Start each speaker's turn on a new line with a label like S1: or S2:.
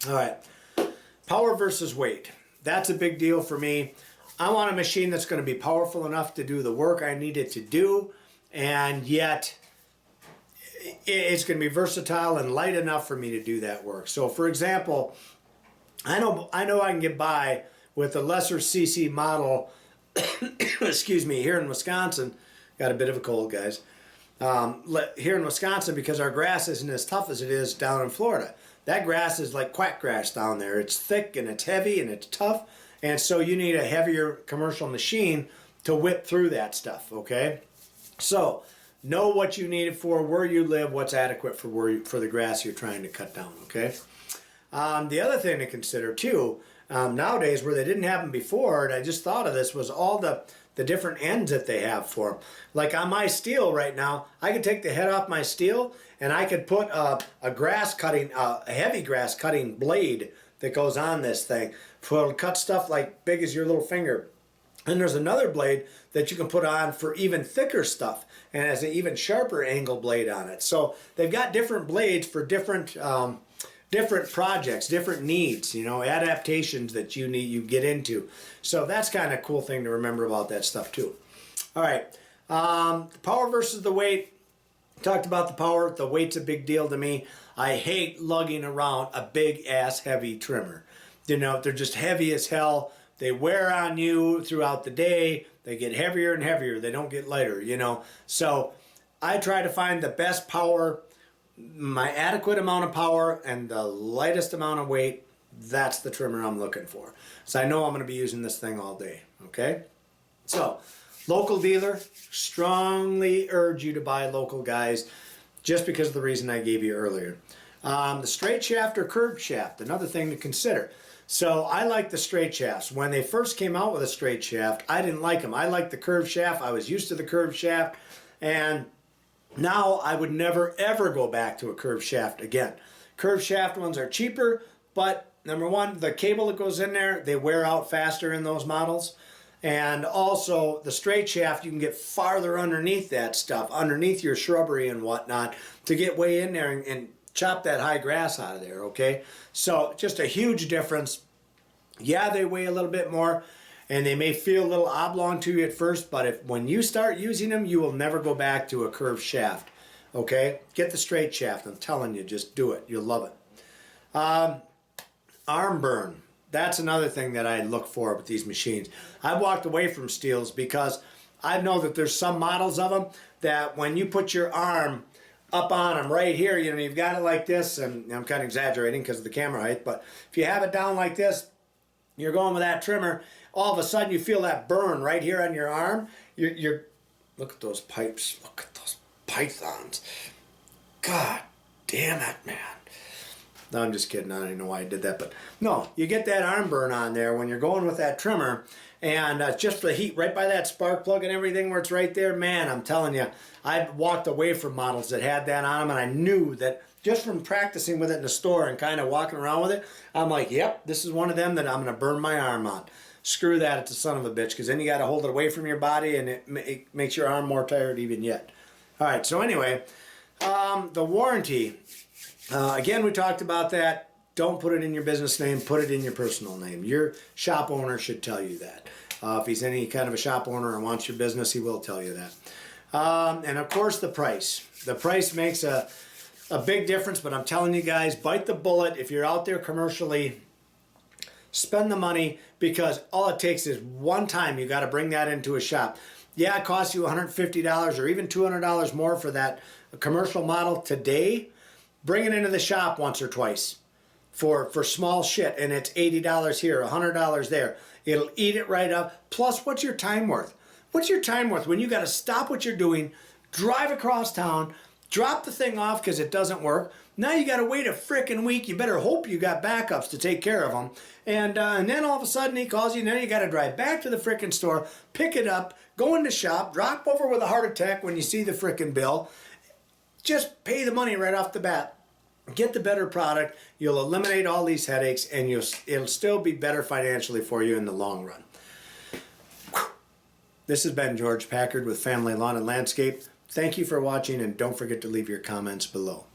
S1: All right, power versus weight. That's a big deal for me. I want a machine that's going to be powerful enough to do the work I need it to do, and yet it's going to be versatile and light enough for me to do that work. So for example, I know I can get by with a lesser CC model, excuse me, here in Wisconsin. Got a bit of a cold, guys. Here in Wisconsin, because our grass isn't as tough as it is down in Florida. That grass is like quack grass down there. It's thick and it's heavy and it's tough, and so you need a heavier commercial machine to whip through that stuff, okay? So know what you need it for, where you live, what's adequate for for the grass you're trying to cut down, okay? The other thing to consider too, nowadays, where they didn't have them before, and I just thought of this, was all the different ends that they have for them. Like on my steel right now, I could take the head off my steel and I could put a heavy grass cutting blade that goes on this thing to cut stuff like big as your little finger. And there's another blade that you can put on for even thicker stuff and has an even sharper angle blade on it. So they've got different blades for different projects, different needs, you know, adaptations that you get into. So that's kind of a cool thing to remember about that stuff too. All right, power versus the weight. Talked about the power. The weight's a big deal to me. I hate lugging around a big ass heavy trimmer. You know, they're just heavy as hell. They wear on you throughout the day. They get heavier and heavier. They don't get lighter, you know. So I try to find the best power, my adequate amount of power, and the lightest amount of weight. That's the trimmer I'm looking for. So I know I'm going to be using this thing all day, okay? So, local dealer, strongly urge you to buy local, guys, just because of the reason I gave you earlier. The straight shaft or curved shaft, another thing to consider. So I like the straight shafts. When they first came out with a straight shaft, I didn't like them. I liked the curved shaft. I was used to the curved shaft, and now I would never ever go back to a curved shaft again. Curved shaft ones are cheaper, but number one, the cable that goes in there, they wear out faster in those models. And also the straight shaft, you can get farther underneath that stuff, underneath your shrubbery and whatnot, to get way in there and chop that high grass out of there, okay? So just a huge difference. Yeah, they weigh a little bit more, and they may feel a little oblong to you at first, but when you start using them, you will never go back to a curved shaft, okay? Get the straight shaft. I'm telling you, just do it. You'll love it. Arm burn. That's another thing that I look for with these machines. I've walked away from steels because I know that there's some models of them that when you put your arm up on them right here, you know, you've got it like this, and I'm kind of exaggerating because of the camera height, but if you have it down like this, you're going with that trimmer, all of a sudden you feel that burn right here on your arm. Look at those pipes. Look at those pythons. God damn it, man. No, I'm just kidding. I don't even know why I did that, but no, you get that arm burn on there when you're going with that trimmer, and just the heat right by that spark plug and everything where it's right there, man, I'm telling you, I walked away from models that had that on them, and I knew that just from practicing with it in the store and kind of walking around with it, I'm like, yep, this is one of them that I'm going to burn my arm on. Screw that, it's a son of a bitch, because then you got to hold it away from your body, and it makes your arm more tired even yet. All right, so anyway, the warranty. Again, we talked about that. Don't put it in your business name, put it in your personal name. Your shop owner should tell you that. If he's any kind of a shop owner and wants your business, he will tell you that. And of course, the price. The price makes a big difference, but I'm telling you guys, bite the bullet. If you're out there commercially, spend the money, because all it takes is one time you got to bring that into a shop. Yeah, it costs you $150 or even $200 more for that commercial model today. Bring it into the shop once or twice for small shit, and it's $80 here, $100 there. It'll eat it right up. Plus, what's your time worth? What's your time worth when you got to stop what you're doing, drive across town, drop the thing off because it doesn't work? Now you got to wait a frickin' week. You better hope you got backups to take care of them. And then all of a sudden he calls you, and then you got to drive back to the frickin' store, pick it up, go in the shop, drop over with a heart attack when you see the frickin' bill. Just pay the money right off the bat. Get the better product. You'll eliminate all these headaches, and it'll still be better financially for you in the long run. This has been George Packard with Family Lawn and Landscape. Thank you for watching, and don't forget to leave your comments below.